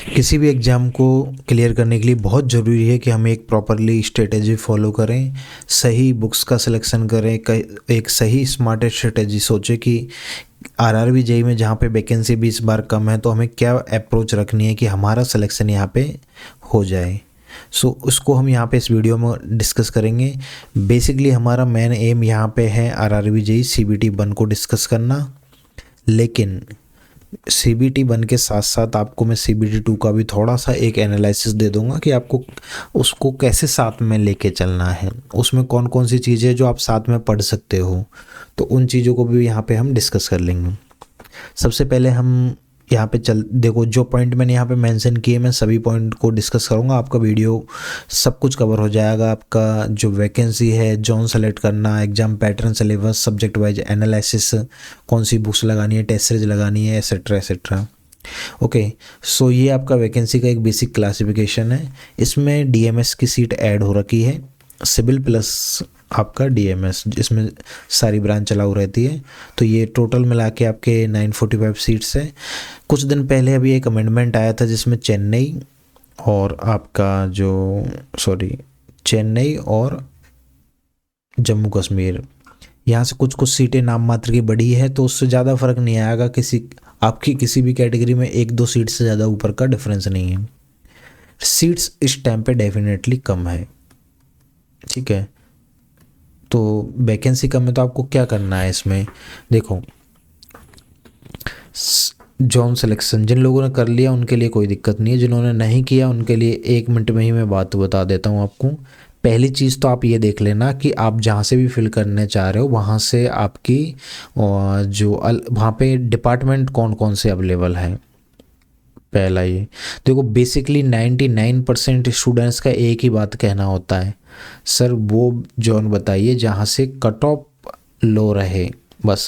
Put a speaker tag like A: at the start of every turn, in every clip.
A: किसी भी एग्ज़ाम को क्लियर करने के लिए बहुत ज़रूरी है कि हम एक प्रॉपरली स्ट्रेटेजी फॉलो करें, सही बुक्स का सिलेक्शन करें, एक सही स्मार्ट स्ट्रेटेजी सोचें कि आरआरबी जेईई में जहाँ पे वैकेंसी भी इस बार कम है तो हमें क्या अप्रोच रखनी है कि हमारा सिलेक्शन यहाँ पे हो जाए। सो उसको हम यहाँ पे इस वीडियो में डिस्कस करेंगे। बेसिकली हमारा मेन एम यहाँ पे है आरआरबी जेईई सीबीटी 1 को डिस्कस करना, लेकिन सीबीटी 1 के साथ साथ आपको मैं सीबीटी 2 का भी थोड़ा सा एक एनालिसिस दे दूंगा कि आपको उसको कैसे साथ में लेके चलना है, उसमें कौन कौन सी चीज़ें जो आप साथ में पढ़ सकते हो, तो उन चीज़ों को भी यहाँ पे हम डिस्कस कर लेंगे। सबसे पहले हम यहाँ पे देखो जो पॉइंट मैंने यहाँ पे मेंशन किए मैं सभी पॉइंट को डिस्कस करूँगा। आपका वीडियो सब कुछ कवर हो जाएगा। आपका जो वैकेंसी है, जोन सेलेक्ट करना, exam pattern, syllabus, subject wise analysis, कौन सी बुक्स लगानी है, टेस्ट सीरीज लगानी है, एसेट्रा एसेट्रा। ओके, सो ये आपका वैकेंसी का एक बेसिक क्लासिफिकेशन है। इसमें डीएमएस की सीट ऐड हो रखी है, सिविल प्लस आपका डीएमएस, जिसमें सारी ब्रांच अलाउ रहती है। तो ये टोटल मिला के आपके 945 सीट्स है। कुछ दिन पहले अभी एक अमेंडमेंट आया था जिसमें चेन्नई और चेन्नई और जम्मू कश्मीर, यहाँ से कुछ कुछ सीटें नाम मात्र की बढ़ी है, तो उससे ज़्यादा फर्क नहीं आएगा। आपकी किसी भी कैटेगरी में 1-2 सीट से ज़्यादा ऊपर का डिफरेंस नहीं है। सीट्स इस टाइम पे डेफिनेटली कम है, ठीक है। तो वैकेंसी कम है तो आपको क्या करना है इसमें, देखो जॉन सिलेक्शन जिन लोगों ने कर लिया उनके लिए कोई दिक्कत नहीं है, जिन्होंने नहीं किया उनके लिए 1 मिनट में ही मैं बात बता देता हूँ आपको। पहली चीज़ तो आप ये देख लेना कि आप जहाँ से भी फिल करने चाह रहे हो वहाँ से आपकी वहाँ पे डिपार्टमेंट कौन कौन से अवेलेबल है। पहला ये देखो, बेसिकली 99% स्टूडेंट्स का एक ही बात कहना होता है, सर वो जॉन बताइए जहाँ से कट ऑफ लो रहे। बस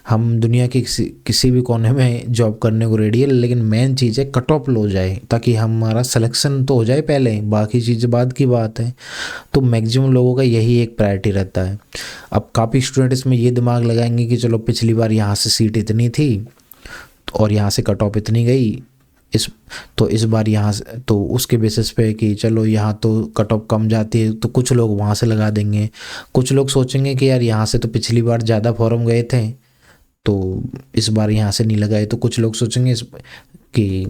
A: हम दुनिया की किसी भी कोने में जॉब करने को रेडी है, लेकिन मेन चीज़ है कट ऑफ लो जाए, ताकि हमारा सिलेक्शन तो हो जाए पहले, बाकी चीज़ें बाद की बात है। तो मैक्सिमम लोगों का यही एक प्रायोरिटी रहता है। अब काफ़ी स्टूडेंट इसमें ये दिमाग लगाएंगे कि चलो पिछली बार यहाँ से सीट इतनी थी और यहाँ से कट ऑफ इतनी गई, इस बार यहाँ से, तो उसके बेसिस पे कि चलो यहाँ तो कट ऑफ कम जाती है तो कुछ लोग वहाँ से लगा देंगे। कुछ लोग सोचेंगे कि यार यहाँ से तो पिछली बार ज़्यादा फॉर्म गए थे तो इस बार यहाँ से नहीं लगाए, तो कुछ लोग सोचेंगे कि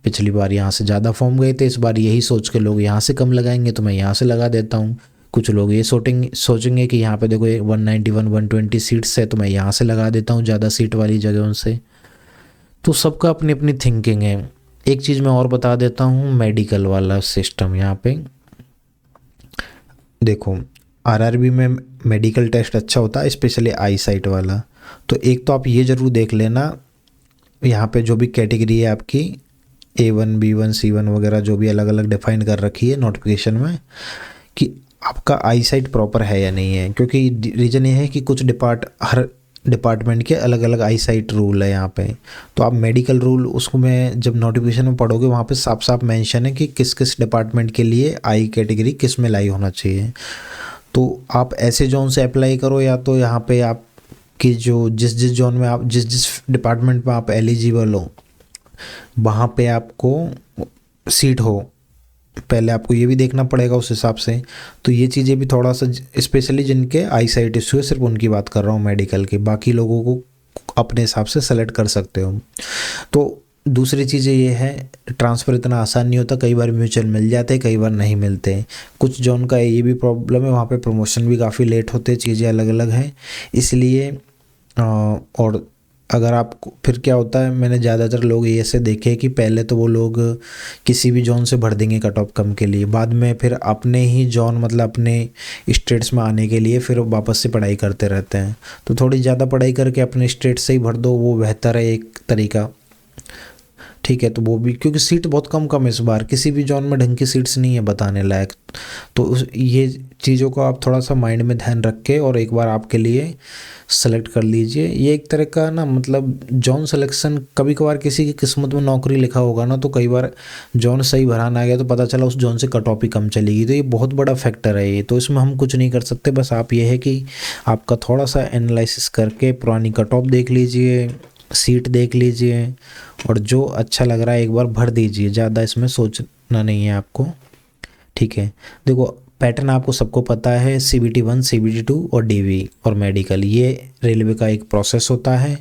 A: पिछली बार यहाँ से ज़्यादा फॉर्म गए थे, इस बार यही सोच के लोग यहाँ से कम लगाएंगे तो मैं यहाँ से लगा देता हूँ। कुछ लोग ये सोचेंगे कि यहाँ पे देखो 191-120 सीट्स है तो मैं यहाँ से लगा देता हूँ ज़्यादा सीट वाली जगहों से। तो सबका अपनी अपनी थिंकिंग है। एक चीज़ मैं और बता देता हूँ, मेडिकल वाला सिस्टम यहाँ पे देखो, आरआरबी में मेडिकल टेस्ट अच्छा होता है, स्पेशली आई साइट वाला। तो एक तो आप ये ज़रूर देख लेना, यहाँ पे जो भी कैटेगरी है आपकी A1, B1, C1 वगैरह जो भी अलग अलग डिफाइन कर रखी है नोटिफिकेशन में, कि आपका आई साइट प्रॉपर है या नहीं है। क्योंकि रीज़न ये है कि हर डिपार्टमेंट के अलग अलग आई साइट रूल है यहाँ पे। तो आप मेडिकल रूल उसको मैं जब नोटिफिकेशन में पढ़ोगे वहाँ पे साफ साफ मेंशन है कि किस किस डिपार्टमेंट के लिए आई कैटेगरी किस में लाई होना चाहिए। तो आप ऐसे जोन से अप्लाई करो, या तो यहाँ पे आपकी जिस जोन में आप जिस डिपार्टमेंट में आप एलिजिबल हो वहाँ पे आपको सीट हो, पहले आपको ये भी देखना पड़ेगा उस हिसाब से। तो ये चीज़ें भी थोड़ा सा, स्पेशली जिनके आई साइट इशू है, सिर्फ उनकी बात कर रहा हूँ मेडिकल के, बाकी लोगों को अपने हिसाब से सेलेक्ट कर सकते हो। तो दूसरी चीज़ें ये है, ट्रांसफ़र इतना आसान नहीं होता, कई बार म्यूचुअल मिल जाते हैं, कई बार नहीं मिलते। कुछ जोन का ये भी प्रॉब्लम है, वहाँ पे प्रमोशन भी काफ़ी लेट होते हैं, चीज़ें अलग अलग हैं इसलिए। और अगर आपको फिर क्या होता है, मैंने ज़्यादातर लोग ये ऐसे देखे कि पहले तो वो लोग किसी भी जोन से भर देंगे कट ऑफ कम के लिए, बाद में फिर अपने ही जोन मतलब अपने स्टेट्स में आने के लिए फिर वापस से पढ़ाई करते रहते हैं। तो थोड़ी ज़्यादा पढ़ाई करके अपने स्टेट से ही भर दो, वो बेहतर है एक तरीका, ठीक है। तो वो भी क्योंकि सीट बहुत कम है इस बार, किसी भी जोन में ढंग की सीट्स नहीं है बताने लायक। तो ये चीज़ों को आप थोड़ा सा माइंड में ध्यान रख के और एक बार आपके लिए सेलेक्ट कर लीजिए। ये एक तरह का ना मतलब जॉन सिलेक्शन, कभी कभार किसी की किस्मत में नौकरी लिखा होगा ना, तो कई बार जॉन सही भराना आ गया तो पता चला उस जॉन से कट ऑफ ही कम चलेगी। तो ये बहुत बड़ा फैक्टर है ये, तो इसमें हम कुछ नहीं कर सकते। बस आप ये है कि आपका थोड़ा सा एनालिसिस करके पुरानी कट ऑफ देख लीजिए, सीट देख लीजिए और जो अच्छा लग रहा है एक बार भर दीजिए, ज़्यादा इसमें सोचना नहीं है आपको, ठीक है। देखो पैटर्न आपको सबको पता है, CBT 1, CBT 2 और DV और मेडिकल, ये रेलवे का एक प्रोसेस होता है।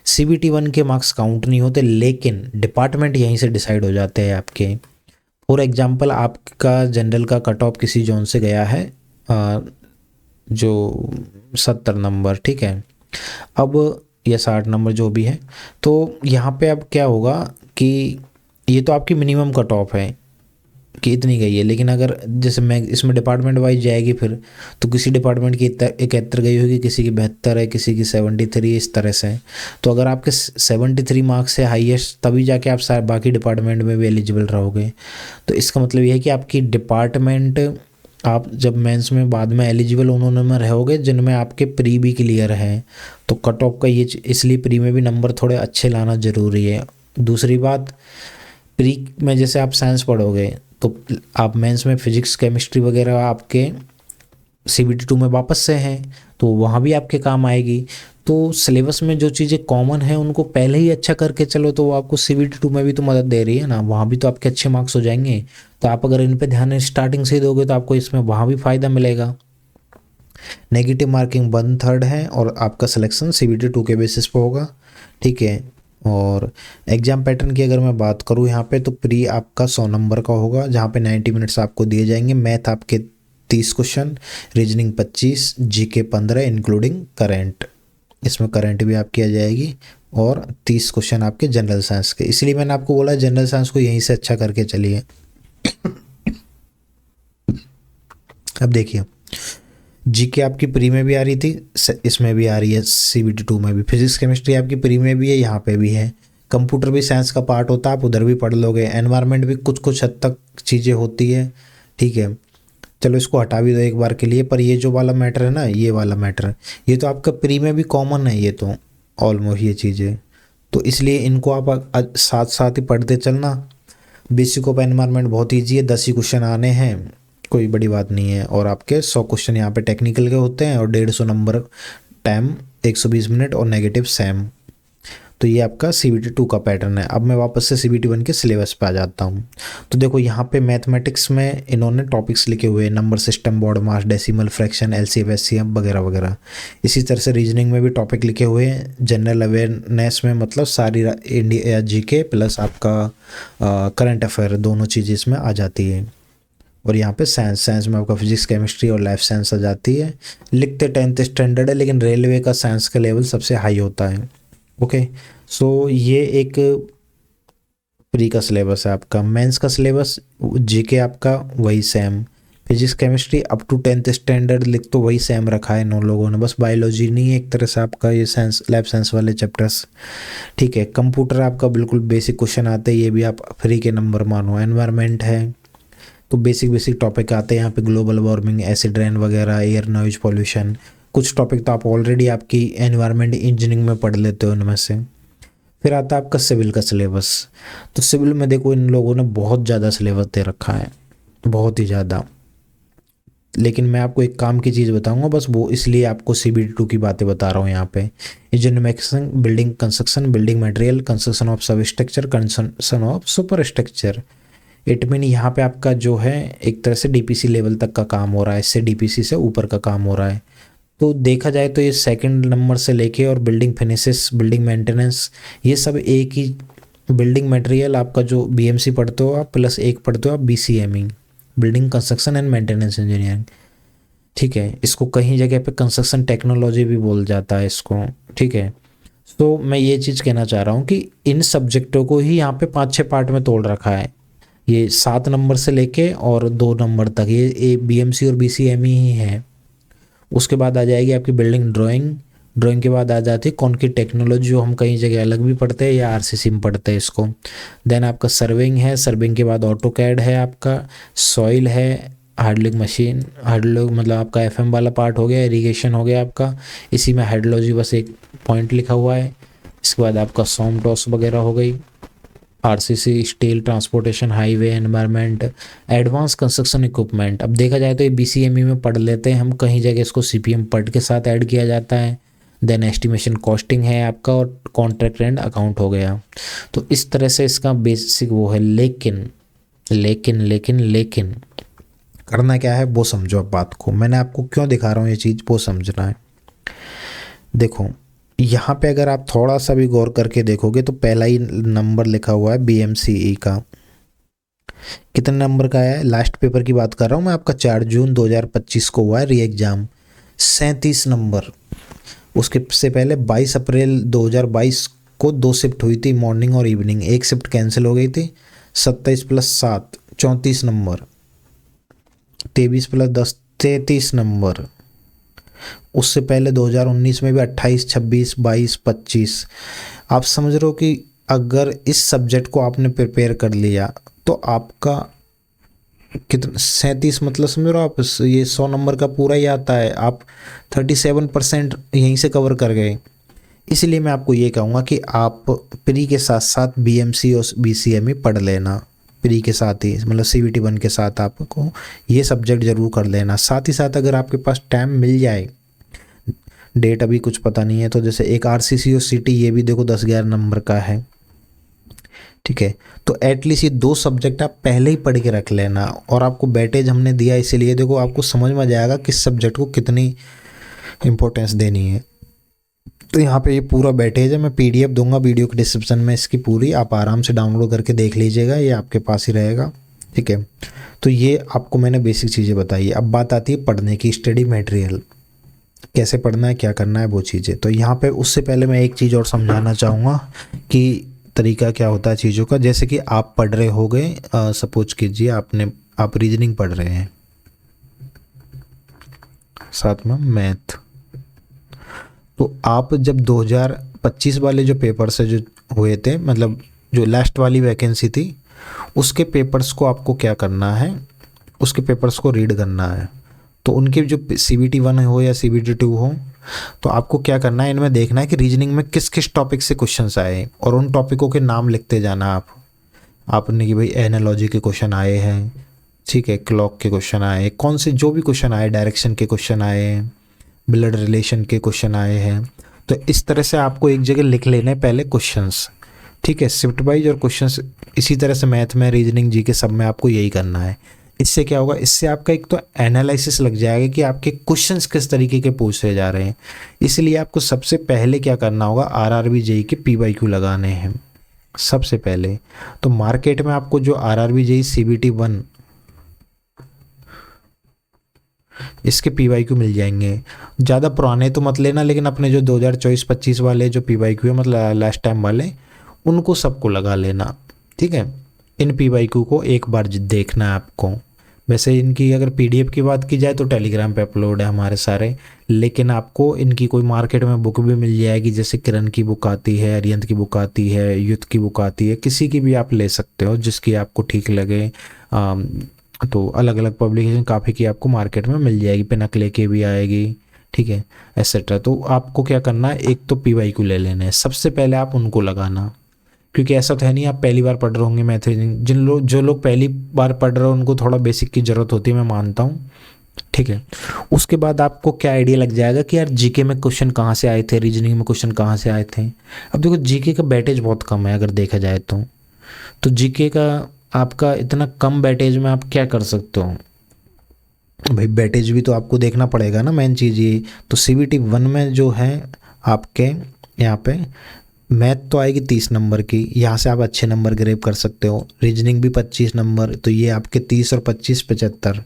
A: CBT 1 के मार्क्स काउंट नहीं होते, लेकिन डिपार्टमेंट यहीं से डिसाइड हो जाते हैं आपके। फॉर एग्जांपल आपका जनरल का कट ऑफ किसी जोन से गया है जो 70 नंबर, ठीक है, अब या 60 नंबर जो भी है, तो यहाँ पे अब क्या होगा कि ये तो आपकी मिनिमम कट ऑफ है कि इतनी गई है, लेकिन अगर जैसे मैं इसमें डिपार्टमेंट वाइज जाएगी फिर, तो किसी डिपार्टमेंट की 71 गई होगी, किसी की 72 है, किसी की 73, इस तरह से। तो अगर आपके 73 मार्क्स से हाईएस्ट, तभी जाके आप सारे बाकी डिपार्टमेंट में भी एलिजिबल रहोगे। तो इसका मतलब ये है कि आपकी डिपार्टमेंट आप जब मेंस में बाद में एलिजिबल उन्होंने में रहोगे जिनमें आपके प्री भी क्लियर हैं, तो कट ऑफ का ये इसलिए प्री में भी नंबर थोड़े अच्छे लाना ज़रूरी है। दूसरी बात, प्री में जैसे आप साइंस पढ़ोगे तो आप मेंस में फिजिक्स केमिस्ट्री वगैरह आपके CBT 2 में वापस से हैं, तो वहाँ भी आपके काम आएगी। तो सिलेबस में जो चीज़ें कॉमन है उनको पहले ही अच्छा करके चलो, तो वो आपको CBT 2 में भी तो मदद दे रही है ना, वहाँ भी तो आपके अच्छे मार्क्स हो जाएंगे। तो आप अगर इन पे ध्यान स्टार्टिंग से ही दोगे तो आपको इसमें वहाँ भी फ़ायदा मिलेगा। नेगेटिव मार्किंग 1/3 है और आपका सिलेक्शन CBT 2 के बेसिस पे होगा, ठीक है। और एग्ज़ाम पैटर्न की अगर मैं बात करूँ यहाँ पे, तो प्री आपका 100 नंबर का होगा, जहाँ पे 90 मिनट्स आपको दिए जाएंगे। मैथ आपके 30 question, reasoning 25, GK 15 including current, इसमें करंट भी आपकी आ जाएगी, और 30 क्वेश्चन आपके जनरल साइंस के। इसलिए मैंने आपको बोला जनरल साइंस को यहीं से अच्छा करके चलिए। अब देखिए GK आपकी प्री में भी आ रही थी, इसमें भी आ रही है, CBT 2 में भी। फिजिक्स केमिस्ट्री आपकी प्री में भी है, यहाँ पे भी है। कंप्यूटर भी साइंस का पार्ट होता है, आप उधर भी पढ़ लोगे। एनवायरनमेंट भी कुछ कुछ हद तक चीज़ें होती है, ठीक है। चलो इसको हटा भी दो एक बार के लिए, पर ये जो वाला मैटर है ना, ये वाला मैटर, ये तो आपका प्री में भी कॉमन है, ये तो ऑलमोस्ट ये चीज़ें, तो इसलिए इनको आप साथ साथ ही पढ़ते चलना। बेसिक ऑफ एनवायरनमेंट बहुत ईजी है, 10 ही क्वेश्चन आने हैं, कोई बड़ी बात नहीं है। और आपके 100 क्वेश्चन यहाँ पे टेक्निकल के होते हैं, और 150 नंबर, टाइम 120 मिनट और नेगेटिव सेम। तो ये आपका CBT 2 का पैटर्न है। अब मैं वापस से CBT 1 के सिलेबस पे आ जाता हूँ। तो देखो यहाँ पे मैथमेटिक्स में इन्होंने टॉपिक्स लिखे हुए हैं, नंबर सिस्टम, बॉड मास, डेसिमल फ्रैक्शन, LCM SCM वगैरह वगैरह। इसी तरह से रीजनिंग में भी टॉपिक लिखे हुए हैं। जनरल अवेयरनेस में मतलब सारी इंडिया GK प्लस आपका करंट अफेयर, दोनों चीज़ें इसमें आ जाती है। और यहाँ पे साइंस में आपका फिजिक्स केमिस्ट्री और लाइफ साइंस आ जाती है। लिखते 10th स्टैंडर्ड है, लेकिन रेलवे का साइंस का लेवल सबसे हाई होता है। ओके, सो ये एक प्री का सिलेबस है आपका। मेंस का सिलेबस GK आपका वही same, physics chemistry up to 10th standard लिख तो वही सेम रखा है इन लोगों ने, बस बायोलॉजी नहीं है एक तरह से आपका ये साइंस, लैब साइंस वाले चैप्टर्स, ठीक है। कंप्यूटर आपका बिल्कुल बेसिक क्वेश्चन आते हैं, ये भी आप फ्री के नंबर मानो। एनवायरनमेंट है तो बेसिक टॉपिक आते हैं यहाँ पे, ग्लोबल वार्मिंग, एसिड रेन वगैरह, एयर नॉइज पॉल्यूशन। कुछ टॉपिक तो आप ऑलरेडी आपकी एनवायरनमेंट इंजीनियरिंग में पढ़ लेते हो इनमें से। फिर आता है आपका सिविल का सिलेबस। तो सिविल में देखो इन लोगों ने बहुत ज़्यादा सिलेबस दे रखा है, बहुत ही ज़्यादा। लेकिन मैं आपको एक काम की चीज़ बताऊंगा, बस वो इसलिए आपको CBT 2 की बातें बता रहा हूँ यहाँ पे। Engineering making, building construction, building material, construction of substructure, construction of superstructure. It mean यहाँ पे आपका जो है एक तरह से DPC लेवल तक का काम हो रहा है, इससे DPC से ऊपर का काम हो रहा है। तो देखा जाए तो ये सेकंड नंबर से लेके और बिल्डिंग फिनिशेस, बिल्डिंग मेंटेनेंस, ये सब एक ही। बिल्डिंग मटेरियल आपका जो BMC पढ़ते हो आप, प्लस एक पढ़ते हो आप BCME, building construction and maintenance engineering, ठीक है। इसको कहीं जगह पे कंस्ट्रक्शन टेक्नोलॉजी भी बोल जाता है इसको, ठीक है। तो मैं ये चीज़ कहना चाह रहा हूँ कि इन सब्जेक्टों को ही यहाँ पे 5-6 पार्ट में तोड़ रखा है। ये 7 नंबर से लेके और 2 नंबर तक ये BMC और BCME ही है। उसके बाद आ जाएगी आपकी बिल्डिंग ड्राइंग के बाद आ जाती है कॉन्क्रीट टेक्नोलॉजी, जो हम कहीं जगह अलग भी पढ़ते हैं या RCC में पढ़ते हैं इसको। देन आपका सर्वेइंग है, सर्वेइंग के बाद ऑटोकैड है आपका, सॉइल है, हाइड्रोलिक मशीन, हाइड्रोलिक मतलब आपका FM वाला पार्ट हो गया, इरीगेशन हो गया आपका, इसी में हाइड्रोलॉजी बस एक पॉइंट लिखा हुआ है। इसके बाद आपका सॉम टॉस वगैरह हो गई, RCC, steel, transportation, highway, environment, advance construction equipment. अब देखा जाए तो ये BCME में पढ़ लेते हैं हम, कहीं जगह इसको CPM पढ़ के साथ ऐड किया जाता है। देन एस्टिमेशन कॉस्टिंग है आपका, और कॉन्ट्रैक्ट एंड अकाउंट हो गया। तो इस तरह से इसका बेसिक वो है। लेकिन लेकिन लेकिन लेकिन करना क्या है वो समझो। अब बात को मैंने आपको क्यों दिखा रहा हूँ ये चीज़, वो समझना है। देखो यहाँ पे अगर आप थोड़ा सा भी गौर करके देखोगे तो पहला ही नंबर लिखा हुआ है BMCE का। कितने नंबर का है? लास्ट पेपर की बात कर रहा हूँ मैं आपका, 4 जून 2025 को हुआ है री एग्ज़ाम, 37 नंबर। उसके से पहले 22 अप्रैल 2022 को 2 शिफ्ट हुई थी, मॉर्निंग और इवनिंग। एक शिफ्ट कैंसिल हो गई थी। 27 + 7 34 नंबर, 23 + 10 33 नंबर। उससे पहले 2019 में भी 28, 26, 22, 25। आप समझ रहे हो कि अगर इस सब्जेक्ट को आपने प्रिपेयर कर लिया तो आपका कितना 37 मतलब समझ रहे हो आप, ये 100 नंबर का पूरा ही आता है। आप 37% यहीं से कवर कर गए। इसलिए मैं आपको ये कहूँगा कि आप प्री के साथ साथ BMC और BCME पढ़ लेना। प्री के साथ ही मतलब CBT 1 के साथ आपको ये सब्जेक्ट ज़रूर कर लेना। साथ ही साथ अगर आपके पास टाइम मिल जाए, डेट अभी कुछ पता नहीं है, तो जैसे एक RCC और CT ये भी देखो 10-11 नंबर का है, ठीक है। तो एटलीस्ट ये 2 सब्जेक्ट आप पहले ही पढ़ के रख लेना। और आपको बैटेज हमने दिया इसीलिए, देखो आपको समझ में आ जाएगा किस सब्जेक्ट को कितनी इम्पोर्टेंस देनी है। तो यहाँ पे ये पूरा बैटेज है, मैं PDF दूंगा वीडियो के डिस्क्रिप्शन में इसकी पूरी, आप आराम से डाउनलोड करके देख लीजिएगा, ये आपके पास ही रहेगा, ठीक है। तो ये आपको मैंने बेसिक चीज़ें बताई। अब बात आती है पढ़ने की, स्टडी मटेरियल कैसे पढ़ना है, क्या करना है, वो चीज़ें। तो यहाँ पे उससे पहले मैं एक चीज़ और समझाना चाहूँगा कि तरीका क्या होता है चीज़ों का। जैसे कि आप पढ़ रहे हो गए, सपोज कीजिए आप रीजनिंग पढ़ रहे हैं, साथ में मैथ। तो आप जब 2025 वाले जो पेपर से जो हुए थे, मतलब जो लास्ट वाली वैकेंसी थी, उसके पेपर्स को आपको क्या करना है, उसके पेपर्स को रीड करना है। तो उनके जो CBT 1 हो या CBT 2 हो, तो आपको क्या करना है, इनमें देखना है कि रीजनिंग में किस किस टॉपिक से क्वेश्चंस आए, और उन टॉपिकों के नाम लिखते जाना आपने कि भाई एनालॉजी के क्वेश्चन आए हैं, ठीक है, क्लॉक के क्वेश्चन आए, कौन से जो भी क्वेश्चन आए, डायरेक्शन के क्वेश्चन आए हैं, ब्लड रिलेशन के क्वेश्चन आए हैं। तो इस तरह से आपको एक जगह लिख लेने पहले क्वेश्चंस, ठीक है, शिफ्ट वाइज और क्वेश्चंस। इसी तरह से मैथ में, रीजनिंग, जी के सब में आपको यही करना है। इससे क्या होगा, इससे आपका एक तो एनालिसिस लग जाएगा कि आपके क्वेश्चंस किस तरीके के पूछे जा रहे हैं। इसलिए आपको सबसे पहले क्या करना होगा, RRB JEE के PYQ लगाने हैं सबसे पहले। तो मार्केट में आपको जो RRB JEE CBT 1 इसके PYQ मिल जाएंगे। ज़्यादा पुराने तो मत लेना, लेकिन अपने जो 2024-25 वाले जो PYQ है, मतलब लास्ट टाइम वाले, उनको सबको लगा लेना, ठीक है। इन PYQ को एक बार देखना है आपको। वैसे इनकी अगर PDF की बात की जाए तो टेलीग्राम पे अपलोड है हमारे सारे, लेकिन आपको इनकी कोई मार्केट में बुक भी मिल जाएगी, जैसे किरण की बुक आती है, अरियंत की बुक आती है, युद्ध की बुक आती है, किसी की भी आप ले सकते हो जिसकी आपको ठीक लगे। तो अलग अलग पब्लिकेशन काफ़ी की आपको मार्केट में मिल जाएगी, पिनकले की भी आएगी, ठीक है, एसेट्रा। तो आपको क्या करना है, एक तो PYQ ले लेने हैं सबसे पहले, आप उनको लगाना। क्योंकि ऐसा तो है नहीं आप पहली बार पढ़ रहे होंगे मैथ रीजनिंग। जो लोग पहली बार पढ़ रहे हो उनको थोड़ा बेसिक की ज़रूरत होती है, मैं मानता हूँ, ठीक है। उसके बाद आपको क्या आइडिया लग जाएगा कि यार GK में क्वेश्चन कहाँ से आए थे, रीजनिंग में क्वेश्चन कहाँ से आए थे। अब देखो GK का बैटेज बहुत कम है अगर देखा जाए तो GK का आपका इतना कम बैटेज में आप क्या कर सकते हो भाई, बैटेज भी तो आपको देखना पड़ेगा ना, मेन चीज़ ये। तो CBT 1 में जो है आपके यहाँ पे मैथ तो आएगी 30 नंबर की, यहाँ से आप अच्छे नंबर ग्रेप कर सकते हो। रीजनिंग भी 25 नंबर, तो ये आपके 30 और 25 75,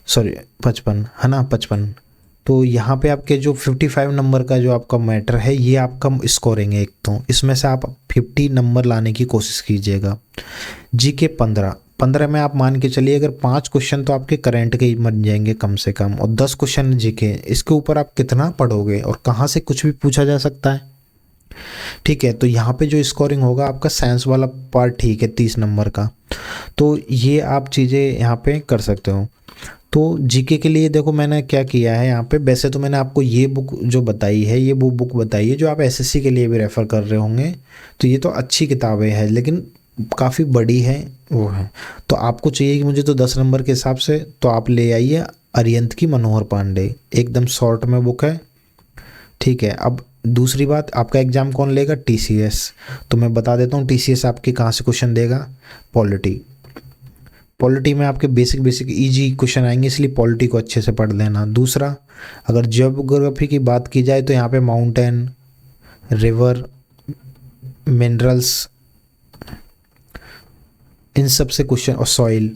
A: सॉरी 55 है ना, 55। तो यहाँ पे आपके जो 55 नंबर का जो आपका मैटर है, ये आपका स्कोरिंग है एक, तो इसमें से आप 50 नंबर लाने की कोशिश कीजिएगा। GK 15 में आप मान के चलिए अगर 5 क्वेश्चन तो आपके करंट के ही बन जाएंगे कम से कम, और 10 क्वेश्चन GK। इसके ऊपर आप कितना पढ़ोगे, और कहाँ से कुछ भी पूछा जा सकता है, ठीक है। तो यहाँ पे जो स्कोरिंग होगा आपका साइंस वाला पार्ट, ठीक है, 30 नंबर का। तो ये आप चीज़ें यहाँ पे कर सकते हो। तो GK के लिए देखो मैंने क्या किया है यहाँ पे, वैसे तो मैंने आपको ये बुक जो बताई है, ये वो बुक बताई है जो आप SSC के लिए भी रेफ़र कर रहे होंगे। तो ये तो अच्छी किताबें हैं, लेकिन काफ़ी बड़ी है वो है। तो आपको चाहिए कि मुझे तो 10 नंबर के हिसाब से, तो आप ले आइए अरियंत की मनोहर पांडे, एकदम शॉर्ट में बुक है, ठीक है। अब दूसरी बात, आपका एग्ज़ाम कौन लेगा? टीसीएस। तो मैं बता देता हूँ टीसीएस आपके कहाँ से क्वेश्चन देगा। पॉलिटी। पॉलिटी में आपके बेसिक बेसिक इजी क्वेश्चन आएंगे, इसलिए पॉलिटी को अच्छे से पढ़ लेना। दूसरा, अगर जियोग्राफी की बात की जाए तो यहाँ पे माउंटेन, रिवर, मिनरल्स, इन सब से क्वेश्चन, और सॉइल,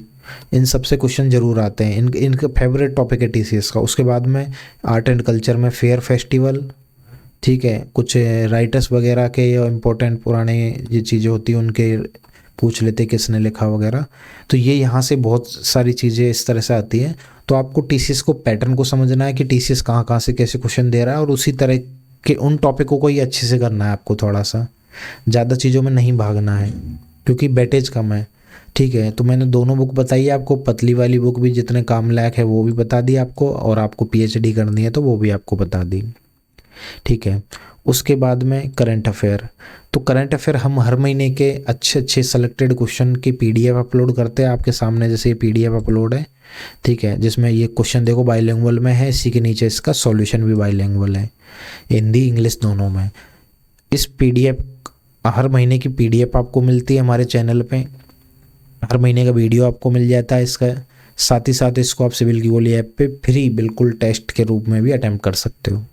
A: इन सब से क्वेश्चन जरूर आते हैं। इनका फेवरेट टॉपिक है टीसीएस का। उसके बाद में आर्ट एंड कल्चर में फेयर फेस्टिवल, ठीक है, कुछ राइटर्स वगैरह के इम्पोर्टेंट पुराने ये चीज़ें होती हैं उनके पूछ लेते किसने लिखा वगैरह। तो ये यहाँ से बहुत सारी चीज़ें इस तरह से आती हैं। तो आपको टीसीएस को पैटर्न को समझना है कि टीसीएस कहाँ कहाँ से कैसे क्वेश्चन दे रहा है, और उसी तरह के उन टॉपिकों को ही अच्छे से करना है आपको। थोड़ा सा ज़्यादा चीज़ों में नहीं भागना है क्योंकि बैटेज कम है, ठीक है। तो मैंने दोनों बुक बताई है आपको, पतली वाली बुक भी जितने काम लायक है वो भी बता दी आपको, और आपको पीएचडी करनी है तो वो भी आपको बता दी, ठीक है। उसके बाद में करंट अफेयर। तो करंट अफेयर हम हर महीने के अच्छे अच्छे सेलेक्टेड क्वेश्चन की पीडीएफ अपलोड करते हैं आपके सामने, जैसे ये पीडीएफ अपलोड है, ठीक है, जिसमें ये क्वेश्चन देखो बाइलिंगुअल में है, इसी के नीचे इसका सॉल्यूशन भी बाइलिंगुअल है, हिंदी इंग्लिश दोनों में। इस पीडीएफ, हर महीने की पीडीएफ आपको मिलती है हमारे चैनल पे, हर महीने का वीडियो आपको मिल जाता है इसका। साथ ही साथ इसको आप सिविल की गोली ऐप पे फ्री बिल्कुल टेस्ट के रूप में भी अटेम्प्ट कर सकते हो।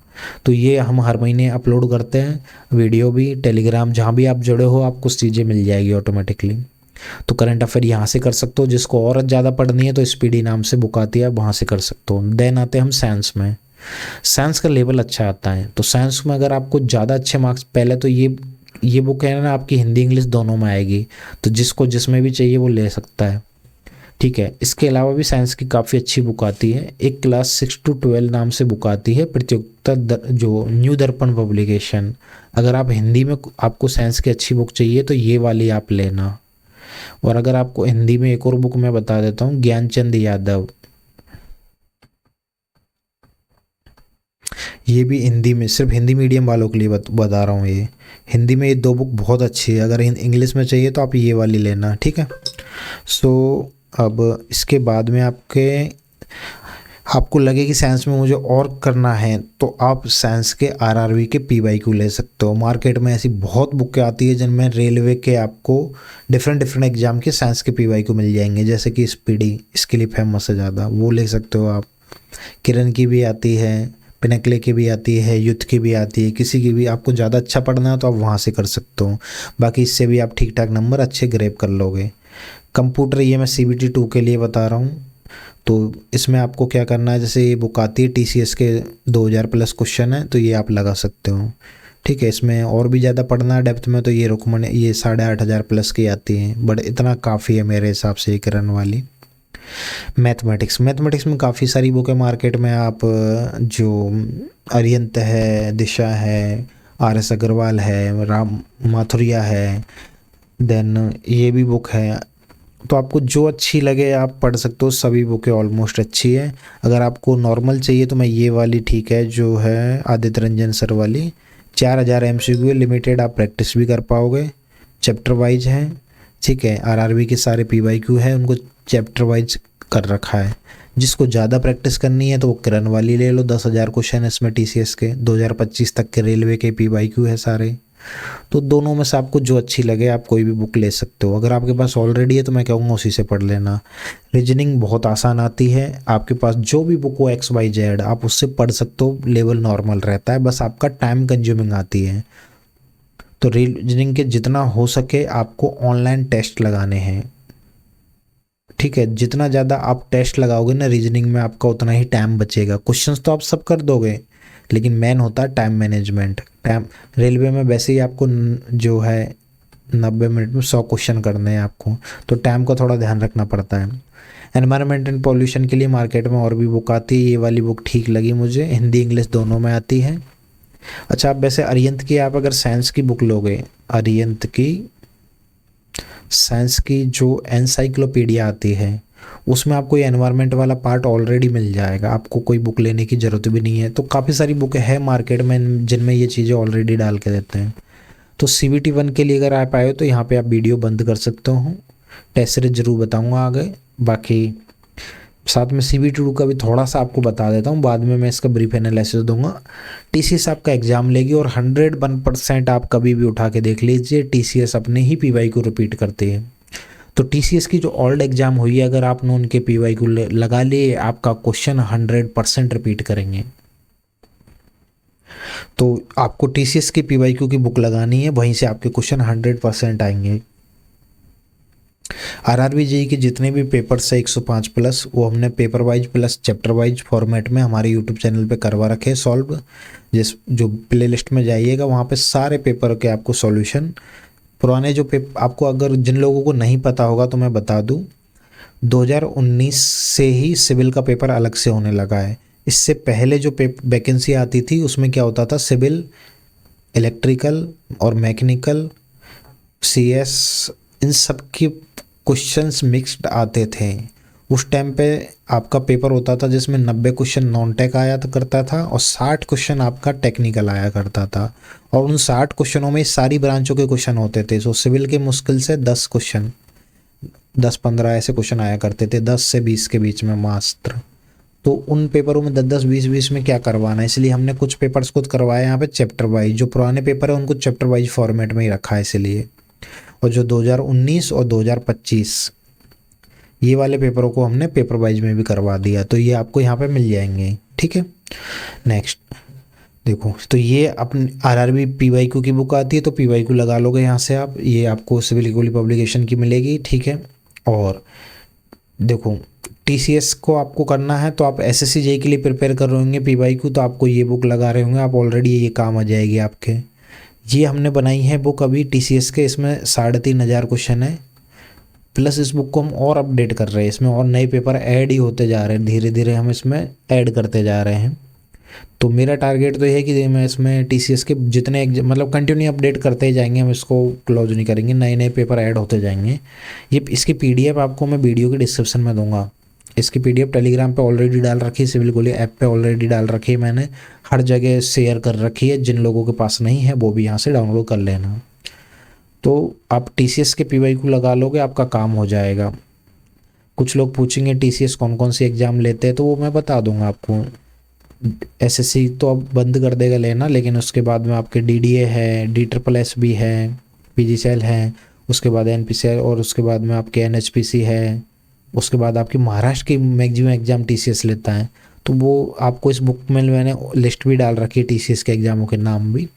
A: तो ये हम हर महीने अपलोड करते हैं, वीडियो भी, टेलीग्राम, जहाँ भी आप जुड़े हो आपको चीज़ें मिल जाएगी ऑटोमेटिकली। तो करंट अफेयर यहाँ से कर सकते हो। जिसको और ज़्यादा पढ़नी है तो स्पीडी नाम से बुक आती है, वहाँ से कर सकते हो। देन आते हैं हम साइंस में। साइंस का लेवल अच्छा आता है, तो साइंस में अगर आपको ज़्यादा अच्छे मार्क्स, पहले तो ये बुक है ना आपकी हिंदी इंग्लिश दोनों में आएगी, तो जिसको जिसमें भी चाहिए वो ले सकता है, ठीक है। इसके अलावा भी साइंस की काफ़ी अच्छी बुक आती है। एक क्लास 6 to 12 नाम से बुक आती है, प्रतियोगिता जो न्यू दर्पण पब्लिकेशन। अगर आप हिंदी में आपको साइंस की अच्छी बुक चाहिए तो ये वाली आप लेना। और अगर आपको हिंदी में एक और बुक मैं बता देता हूँ, ज्ञानचंद यादव, ये भी हिंदी में, सिर्फ हिंदी मीडियम वालों के लिए बता रहा हूँ। ये हिंदी में ये दो बुक बहुत अच्छी है। अगर इंग्लिश में चाहिए तो आप ये वाली लेना, ठीक है। सो अब इसके बाद में आपको लगे कि साइंस में मुझे और करना है तो आप साइंस के आरआरबी के पीवाईक्यू ले सकते हो। मार्केट में ऐसी बहुत बुकें आती है जिनमें रेलवे के आपको डिफरेंट एग्जाम के साइंस के पीवाईक्यू मिल जाएंगे, जैसे कि स्पीडी, इसके लिए फेमस है ज़्यादा, वो ले सकते हो आप। किरण की भी आती है, पिनकले की भी आती है, युद्ध की भी आती है, किसी की भी आपको ज़्यादा अच्छा पढ़ना है तो आप वहाँ से कर सकते हो। बाकी इससे भी आप ठीक ठाक नंबर अच्छे ग्रेप कर लोगे। कंप्यूटर, ये मैं CBT 2 के लिए बता रहा हूँ। तो इसमें आपको क्या करना है, जैसे ये बुक आती है TCS के 2000 प्लस क्वेश्चन है, तो ये आप लगा सकते हो, ठीक है। इसमें और भी ज़्यादा पढ़ना है डेप्थ में तो ये ये 8500 प्लस की आती हैं, बट इतना काफ़ी है मेरे हिसाब से ये किरण वाली। मैथमेटिक्स में काफ़ी सारी बुक है मार्केट में। आप जो अरिहंत है, दिशा है, RS अग्रवाल है, राम माथुरिया है, देन ये भी बुक है। तो आपको जो अच्छी लगे आप पढ़ सकते हो, सभी बुकें ऑलमोस्ट अच्छी है। अगर आपको नॉर्मल चाहिए तो मैं ये वाली ठीक है, जो है आदित्य रंजन सर वाली, 4000 MCQ लिमिटेड, आप प्रैक्टिस भी कर पाओगे, चैप्टर वाइज है, ठीक है। आरआरबी के सारे PYQ है, उनको चैप्टर वाइज कर रखा है। जिसको ज़्यादा प्रैक्टिस करनी है तो वो किरण वाली ले लो, 10,000 क्वेश्चन है इसमें TCS के, 2025 तक के रेलवे के PYQ है सारे। तो दोनों में से आपको जो अच्छी लगे आप कोई भी बुक ले सकते हो। अगर आपके पास ऑलरेडी है तो मैं कहूँगा उसी से पढ़ लेना। रीजनिंग बहुत आसान आती है, आपके पास जो भी बुक हो XYZ आप उससे पढ़ सकते हो, लेवल नॉर्मल रहता है, बस आपका टाइम कंज्यूमिंग आती है। तो रीजनिंग के जितना हो सके आपको ऑनलाइन टेस्ट लगाने हैं, ठीक है। जितना ज़्यादा आप टेस्ट लगाओगे ना रीजनिंग में, आपका उतना ही टाइम बचेगा। क्वेश्चंस तो आप सब कर दोगे, लेकिन मेन होता है टाइम मैनेजमेंट। टाइम, रेलवे में वैसे ही आपको जो है 90 मिनट में 100 क्वेश्चन करने हैं आपको, तो टाइम का थोड़ा ध्यान रखना पड़ता है। एनवायरनमेंट एंड पॉल्यूशन के लिए मार्केट में और भी बुक आती है, ये वाली बुक ठीक लगी मुझे, हिंदी इंग्लिश दोनों में आती है। अच्छा, आप वैसे अरिहंत की, आप अगर साइंस की बुक लोगे, अरिहंत की साइंस की जो एनसाइक्लोपीडिया आती है, उसमें आपको ये एनवायरनमेंट वाला पार्ट ऑलरेडी मिल जाएगा, आपको कोई बुक लेने की ज़रूरत भी नहीं है। तो काफ़ी सारी बुकें हैं मार्केट में जिनमें ये चीज़ें ऑलरेडी डाल के देते हैं। तो CBT 1 के लिए अगर आप आए हो तो यहाँ पे आप वीडियो बंद कर सकते हो, टेस्ट सीरीज जरूर बताऊँगा आगे। बाकी साथ में CBT2 का भी थोड़ा सा आपको बता देता हूँ, बाद में मैं इसका ब्रीफ एनालिसिस दूंगा। TCS आपका एग्जाम लेगी और 101% आप कभी भी उठा के देख लीजिए TCS अपने ही PY को रिपीट करती है। तो TCS की जो ओल्ड एग्जाम हुई है, अगर आपने उनके PY को लगा लिए, आपका क्वेश्चन 100% रिपीट करेंगे। तो आपको TCS की PYQ की बुक लगानी है, वहीं से आपके क्वेश्चन 100% आएंगे। RRB JEE के जितने भी पेपर्स है 105 प्लस, वो हमने paper wise plus chapter wise format में हमारे यूट्यूब चैनल पे करवा रखे हैं सॉल्व। जिस जो प्ले लिस्ट में जाइएगा वहाँ पे सारे पेपर के आपको सॉल्यूशन, पुराने जो पेपर आपको, अगर जिन लोगों को नहीं पता होगा तो मैं बता दूँ, 2019 से ही सिविल का पेपर अलग से होने लगा है। इससे पहले जो वैकेंसी आती थी उसमें क्या होता था, सिविल, इलेक्ट्रिकल और मैकेनिकल, CS, इन सब की क्वेश्चंस मिक्स्ड आते थे। उस टाइम पे आपका पेपर होता था जिसमें 90 क्वेश्चन नॉन टेक आया करता था और 60 क्वेश्चन आपका टेक्निकल आया करता था। और उन 60 क्वेश्चनों में सारी ब्रांचों के क्वेश्चन होते थे। सो सिविल के मुश्किल से 10 क्वेश्चन, 10-15 ऐसे क्वेश्चन आया करते थे, 10 से 20 के बीच में मात्र। तो उन पेपरों में 10-10, 20-20 में क्या करवाना है, इसलिए हमने कुछ पेपर्स खुद करवाए यहाँ पे चैप्टर वाइज। जो पुराने पेपर है उनको चैप्टर वाइज फॉर्मेट में ही रखा है इसलिए। और जो 2019 और 2025 ये वाले पेपरों को हमने पेपर वाइज में भी करवा दिया, तो ये आपको यहाँ पे मिल जाएंगे। ठीक है, नेक्स्ट देखो, तो ये अपनी RRB PYQ की बुक आती है, तो PYQ लगा लोगे यहाँ से आप, ये आपको सिविल इक्वली पब्लिकेशन की मिलेगी। ठीक है, और देखो TCS को आपको करना है तो आप SSC JEE के लिए प्रिपेयर कर रहे होंगे PYQ, तो आपको ये बुक लगा रहे होंगे आप ऑलरेडी, ये काम आ जाएगी आपके। ये हमने बनाई है बुक अभी TCS के, इसमें 3500 क्वेश्चन है, प्लस इस बुक को हम और अपडेट कर रहे हैं, इसमें और नए पेपर ऐड ही होते जा रहे हैं, धीरे धीरे हम इसमें ऐड करते जा रहे हैं। तो मेरा टारगेट तो ये है कि मैं इसमें TCS के जितने मतलब कंटिन्यू अपडेट करते ही जाएंगे, हम इसको क्लोज नहीं करेंगे, नए नए पेपर ऐड होते जाएंगे। ये इसकी PDF आपको मैं वीडियो के डिस्क्रिप्शन में दूंगा। इसकी PDF टेलीग्राम पे ऑलरेडी डाल रखी है, सिविल गोली ऐप पे ऑलरेडी डाल रखी है, मैंने हर जगह शेयर कर रखी है। जिन लोगों के पास नहीं है वो भी यहाँ से डाउनलोड कर लेना। तो आप TCS के PYQ लगा लोगे, आपका काम हो जाएगा। कुछ लोग पूछेंगे TCS कौन कौन सी एग्ज़ाम लेते हैं, तो वो मैं बता दूंगा आपको। SSC तो अब बंद कर देगा लेना, लेकिन उसके बाद में आपके DDA है, DSSS भी है, PGCL है, उसके बाद NPCL, और उसके बाद में आपके NHPC है, उसके बाद आपकी महाराष्ट्र की मैक्सिमम एग्ज़ाम TCS लेता है। तो वो आपको इस बुक में मैंने लिस्ट भी डाल रखी है TCS के एग्ज़ामों के नाम भी।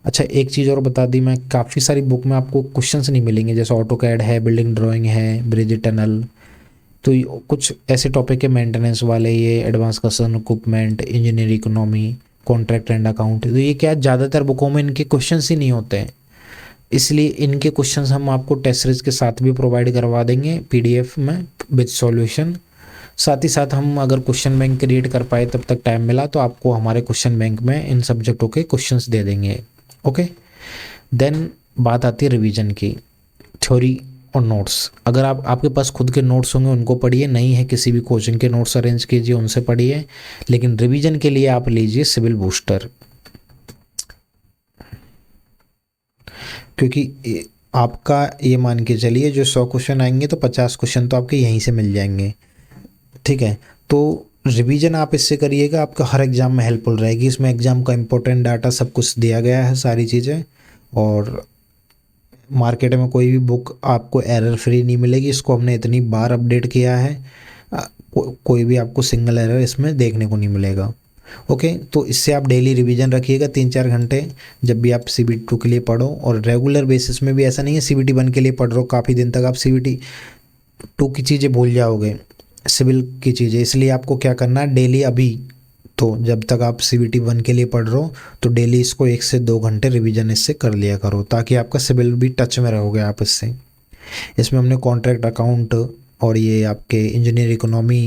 A: अच्छा, एक चीज़ और बता दी मैं, काफ़ी सारी बुक में आपको क्वेश्चंस नहीं मिलेंगे, जैसे AutoCAD है, बिल्डिंग ड्राइंग है, ब्रिज टनल, तो कुछ ऐसे टॉपिक है मेंटेनेंस वाले, ये advance custom equipment, engineering economy, contract and account, तो ये क्या ज़्यादातर बुकों में इनके क्वेश्चंस ही नहीं होते हैं, इसलिए इनके क्वेश्चंस हम आपको टेस्ट सीरीज के साथ भी प्रोवाइड करवा देंगे PDF में विद सॉल्यूशन। साथ ही साथ हम अगर क्वेश्चन बैंक क्रिएट कर पाए, तब तक टाइम मिला तो आपको हमारे क्वेश्चन बैंक में इन सब्जेक्टों के क्वेश्चंस दे देंगे। ओके, देन बात आती है रिवीजन की, थ्योरी और नोट्स। अगर आपके पास खुद के नोट्स होंगे उनको पढ़िए, नहीं है किसी भी कोचिंग के नोट्स अरेंज कीजिए उनसे पढ़िए, लेकिन रिवीजन के लिए आप लीजिए सिविल बूस्टर, क्योंकि आपका ये मान के चलिए जो 100 क्वेश्चन आएंगे तो 50 क्वेश्चन तो आपके यहीं से मिल जाएंगे। ठीक है, तो रिवीजन आप इससे करिएगा, आपका हर एग्ज़ाम में हेल्पफुल रहेगी। इसमें एग्ज़ाम का इंपॉर्टेंट डाटा सब कुछ दिया गया है, सारी चीज़ें, और मार्केट में कोई भी बुक आपको एरर फ्री नहीं मिलेगी। इसको हमने इतनी बार अपडेट किया है, कोई भी आपको सिंगल एरर इसमें देखने को नहीं मिलेगा। ओके, तो इससे आप डेली रिवीजन रखिएगा 3-4 घंटे, जब भी आप CBT2 के लिए पढ़ो, और रेगुलर बेसिस में भी। ऐसा नहीं है CBT1 के लिए पढ़ रहे हो, काफ़ी दिन तक आप CBT2 की चीज़ें भूल जाओगे, सिविल की चीज़ें। इसलिए आपको क्या करना है, डेली अभी तो जब तक आप CBT1 के लिए पढ़ रहे हो तो डेली इसको 1 से 2 घंटे रिवीजन इससे कर लिया करो, ताकि आपका सिविल भी टच में रहोगे आप इससे। इसमें हमने कॉन्ट्रैक्ट अकाउंट और ये आपके इंजीनियर इकोनॉमी,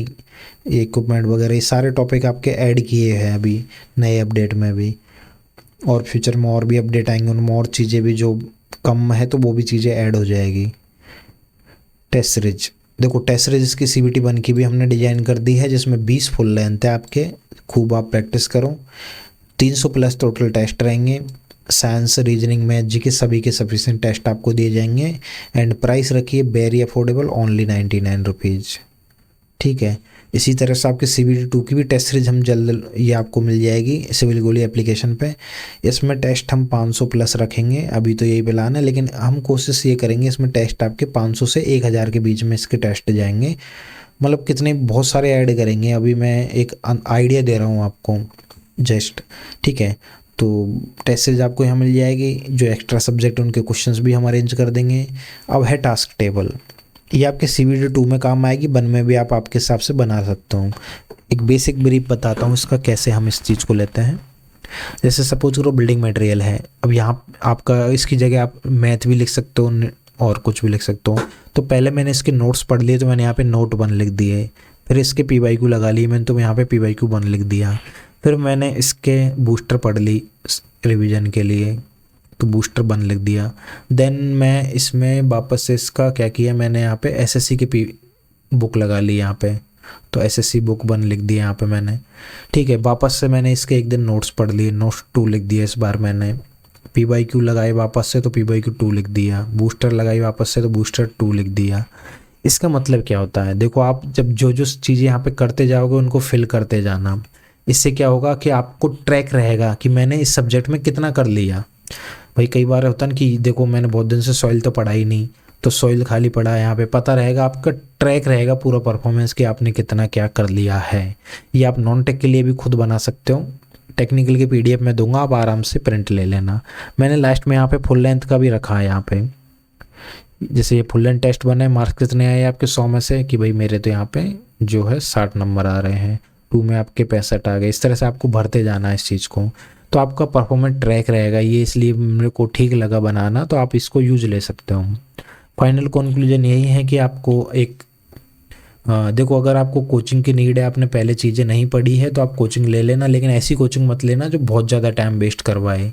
A: इक्विपमेंट वगैरह, ये सारे टॉपिक आपके ऐड किए हैं अभी नए अपडेट में भी, और फ्यूचर में और भी अपडेट आएंगे, उनमें और चीज़ें भी जो कम है तो वो भी चीज़ें ऐड हो जाएगी। टेस्ट सीरीज देखो, टेस्ट सीरीज की CBT1 की भी हमने डिज़ाइन कर दी है, जिसमें 20 फुल लेंथ है आपके, खूब आप प्रैक्टिस करो। 300 प्लस टोटल टेस्ट रहेंगे, साइंस, रीजनिंग, मैथ, GK सभी के सफिशिएंट टेस्ट आपको दिए जाएंगे। एंड प्राइस रखिए वेरी अफोर्डेबल, ओनली 99 रुपीज़। ठीक है। इसी तरह से आपके CBT2 की भी टेस्ट सीरीज हम जल्द ये आपको मिल जाएगी सिविल गोली एप्लीकेशन पे। इसमें टेस्ट हम 500 प्लस रखेंगे, अभी तो यही प्लान है, लेकिन हम कोशिश ये करेंगे इसमें टेस्ट आपके 500 से 1000 के बीच में इसके टेस्ट जाएंगे। मतलब कितने बहुत सारे ऐड करेंगे, अभी मैं एक आइडिया दे रहा हूँ आपको जस्ट, ठीक है। तो टेस्ट सीरीज आपको यहाँ मिल जाएगी, जो एक्स्ट्रा सब्जेक्ट उनके क्वेश्चंस भी हम अरेंज कर देंगे। अब है टास्क टेबल, ये आपके CBT2 में काम आएगी, 1 में भी आप आपके हिसाब से बना सकते हो। एक बेसिक ब्रीफ बताता हूँ इसका कैसे हम इस चीज़ को लेते हैं। जैसे सपोज करो बिल्डिंग मटेरियल है, अब यहाँ आपका इसकी जगह आप मैथ भी लिख सकते हो और कुछ भी लिख सकते हो। तो पहले मैंने इसके नोट्स पढ़ लिए, तो मैंने यहाँ पे नोट 1 लिख दिए। फिर इसके PYQ लगा लिए मैंने, तो यहाँ पे PYQ 1 लिख दिया। फिर मैंने इसके बूस्टर पढ़ ली रिवीजन के लिए, तो बूस्टर 1 लिख दिया। देन मैं इसमें वापस से इसका क्या किया, मैंने यहाँ पे SSC की बुक लगा ली यहाँ पे, तो SSC बुक 1 लिख दिया यहाँ पे मैंने, ठीक है। वापस से मैंने इसके एक दिन नोट्स पढ़ लिए, नोट्स 2 लिख दिया इस बार मैंने। PYQ लगाए वापस से, तो PYQ 2 लिख दिया। बूस्टर लगाई वापस से, तो बूस्टर 2 लिख दिया। इसका मतलब क्या होता है, देखो आप जब जो जो चीज़ें यहाँ पे करते जाओगे उनको फिल करते जाना, इससे क्या होगा कि आपको ट्रैक रहेगा कि मैंने इस सब्जेक्ट में कितना कर लिया। भाई कई बार होता है ना कि देखो मैंने बहुत दिन से सॉइल तो पढ़ा ही नहीं, तो सॉइल खाली पड़ा है, यहाँ पे पता रहेगा, आपका ट्रैक रहेगा पूरा परफॉर्मेंस कि आपने कितना क्या कर लिया है। ये आप नॉन टेक के लिए भी खुद बना सकते हो, टेक्निकल की PDF में दूंगा, आप आराम से प्रिंट ले लेना। मैंने लास्ट में यहाँ पे फुल लेंथ का भी रखा है यहाँ पे, जैसे ये फुल लेंथ टेस्ट बना है, मार्क्स कितने आए आपके 100 में से, कि भाई मेरे तो यहाँ पे जो है 60 नंबर आ रहे हैं, 2 में आपके 65 आ गए। इस तरह से आपको भरते जाना है इस चीज़ को, तो आपका परफॉर्मेंस ट्रैक रहेगा। ये इसलिए मेरे को ठीक लगा बनाना, तो आप इसको यूज ले सकते हो। फाइनल कंक्लूजन यही है कि आपको एक देखो अगर आपको कोचिंग की नीड है, आपने पहले चीज़ें नहीं पढ़ी है, तो आप कोचिंग ले लेना, लेकिन ऐसी कोचिंग मत लेना जो बहुत ज़्यादा टाइम वेस्ट करवाए।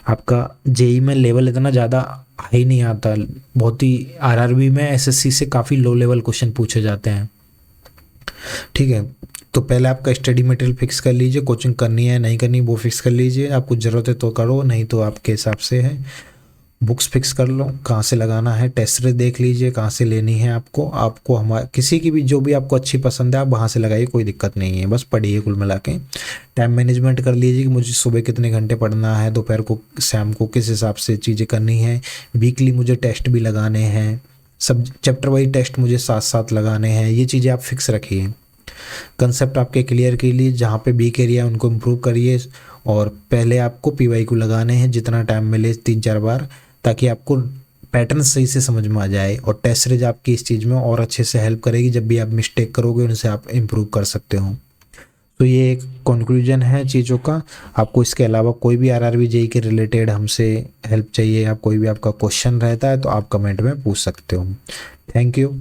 A: आपका JEE में लेवल इतना ज़्यादा हाई नहीं आता, बहुत ही RRB में SSC से काफ़ी लो लेवल क्वेश्चन पूछे जाते हैं, ठीक है। तो पहले आपका स्टडी मटेरियल फिक्स कर लीजिए, कोचिंग करनी है नहीं करनी वो फिक्स कर लीजिए, आपको ज़रूरत है तो करो, नहीं तो आपके हिसाब से है। बुक्स फिक्स कर लो कहाँ से लगाना है, टेस्ट सीरीज देख लीजिए कहाँ से लेनी है आपको हमारे किसी की भी जो भी आपको अच्छी पसंद है आप वहाँ से लगाइए, कोई दिक्कत नहीं है, बस पढ़िए। कुल मिला के टाइम मैनेजमेंट कर लीजिए कि मुझे सुबह कितने घंटे पढ़ना है, दोपहर को शाम को किस हिसाब से चीज़ें करनी है। वीकली मुझे टेस्ट भी लगाने हैं, सब चैप्टर वाइज टेस्ट मुझे साथ साथ लगाने हैं, ये चीज़ें आप फिक्स रखिए। कंसेप्ट आपके क्लियर के लिए जहाँ पे वीक एरिया उनको इम्प्रूव करिए, और पहले आपको PYQ लगाने हैं जितना टाइम मिले 3-4 बार, ताकि आपको पैटर्न सही से समझ में आ जाए, और टेस्ट सीरीज आपकी इस चीज़ में और अच्छे से हेल्प करेगी। जब भी आप मिस्टेक करोगे उनसे आप इम्प्रूव कर सकते हो। तो ये एक कंक्लूजन है चीज़ों का। आपको इसके अलावा कोई भी RRB JEE के रिलेटेड हमसे हेल्प चाहिए या कोई भी आपका क्वेश्चन रहता है तो आप कमेंट में पूछ सकते हो। Thank you.